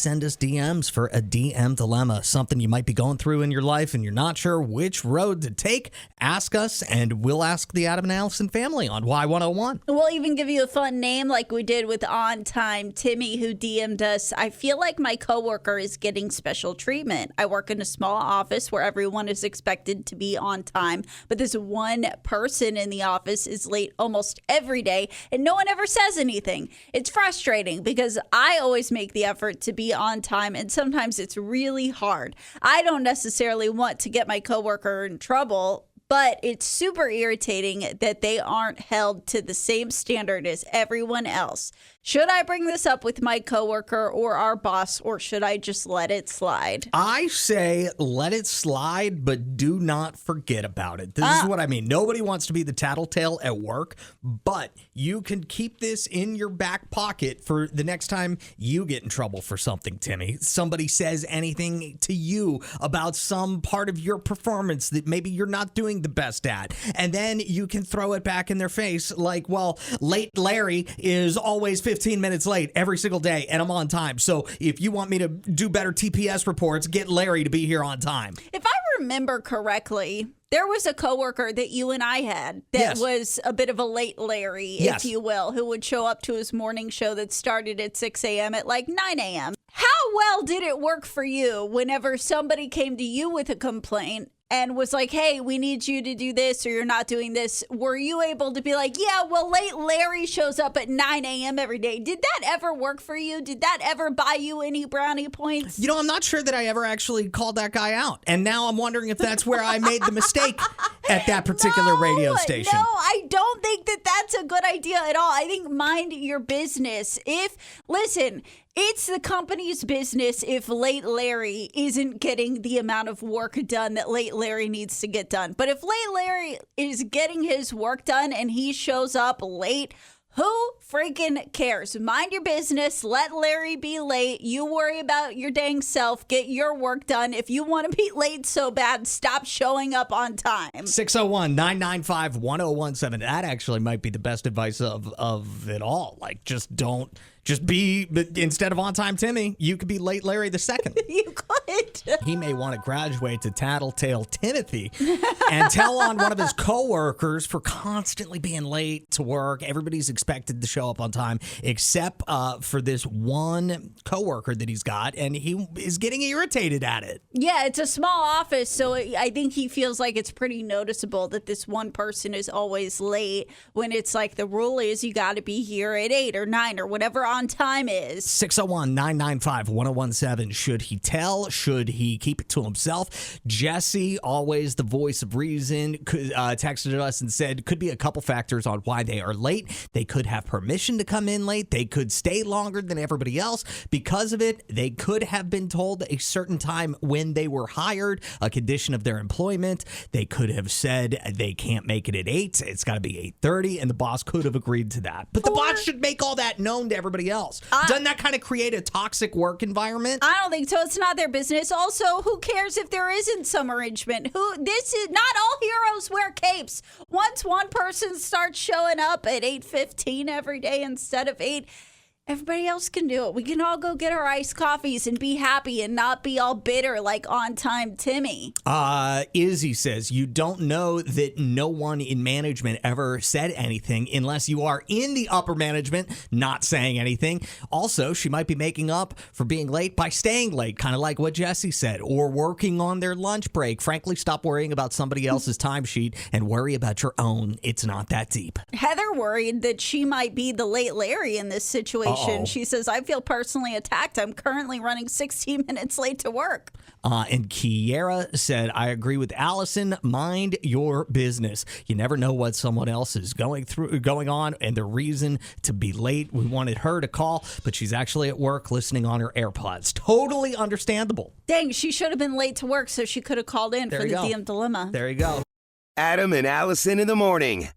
send us DMs for a DM dilemma, something you might be going through in your life and you're not sure which road to take. Ask us, and we'll ask the Adam and Allison family on Y101. We'll even give you a fun name like we did with On Time Timmy, who DM'd us. I feel like my coworker is getting special treatment. I work in a small office where everyone is expected to be on time, but this one person in the office is late almost every day, and no one ever says anything. It's frustrating because I always make the effort to be on time, and sometimes it's really hard. I don't necessarily want to get my coworker in trouble, but it's super irritating that they aren't held to the same standard as everyone else. Should I bring this up with my coworker or our boss, or should I just let it slide? I say let it slide, but do not forget about it. This is what I mean. Nobody wants to be the tattletale at work, but you can keep this in your back pocket for the next time you get in trouble for something, Timmy. Somebody says anything to you about some part of your performance that maybe you're not doing the best at, and then you can throw it back in their face like, well, late Larry is always 15 minutes late every single day, and I'm on time. So if you want me to do better TPS reports, get Larry to be here on time. If I remember correctly, there was a coworker that you and I had that was a bit of a late Larry, if you will, who would show up to his morning show that started at 6 a.m. at like 9 a.m. How well did it work for you whenever somebody came to you with a complaint and was like, hey, we need you to do this or you're not doing this? Were you able to be like, yeah, well, late Larry shows up at 9 a.m. every day? Did that ever work for you? Did that ever buy you any brownie points? You know, I'm not sure that I ever actually called that guy out. And now I'm wondering if that's where I made the mistake at that particular radio station. No, I don't think that that's a good idea at all. I think mind your business. Listen, it's the company's business if late Larry isn't getting the amount of work done that late Larry needs to get done. But if late Larry is getting his work done and he shows up late, who freaking cares? Mind your business. Let Larry be late. You worry about your dang self. Get your work done. If you want to be late so bad, stop showing up on time. 601-995-1017. That actually might be the best advice of it all. Like, just be, instead of on time Timmy, you could be late Larry the second. You could. He may want to graduate to Tattletale Timothy and tell on one of his coworkers for constantly being late to work. Everybody's expected to show up on time except for this one coworker that he's got, and he is getting irritated at it. Yeah, it's a small office, so I think he feels like it's pretty noticeable that this one person is always late when it's like the rule is you got to be here at 8 or 9 or whatever on time is. 601-995-1017. Should he tell? Should he keep it to himself? Jesse, always the voice of reason, texted us and said could be a couple factors on why they are late. They could have permission to come in late. They could stay longer than everybody else. Because of it, they could have been told a certain time when they were hired, a condition of their employment. They could have said they can't make it at 8. It's got to be 8:30, and the boss could have agreed to that. But the boss should make all that known to everybody else. Doesn't that kind of create a toxic work environment? I don't think so. It's not their business. Also, who cares if there isn't some arrangement? This is not all heroes wear capes. Once one person starts showing up at 8:15 every day instead of 8, everybody else can do it. We can all go get our iced coffees and be happy and not be all bitter like on time Timmy. Izzy says, you don't know that no one in management ever said anything unless you are in the upper management not saying anything. Also, she might be making up for being late by staying late, kind of like what Jesse said, or working on their lunch break. Frankly, stop worrying about somebody else's timesheet and worry about your own. It's not that deep. Heather worried that she might be the late Larry in this situation. Uh-oh. She says, I feel personally attacked. I'm currently running 16 minutes late to work. And Kiera said, I agree with Allison. Mind your business. You never know what someone else is going on, and the reason to be late. We wanted her to call, but she's actually at work listening on her AirPods. Totally understandable. Dang, she should have been late to work, so she could have called in for the DM dilemma. There you go. Adam and Allison in the morning.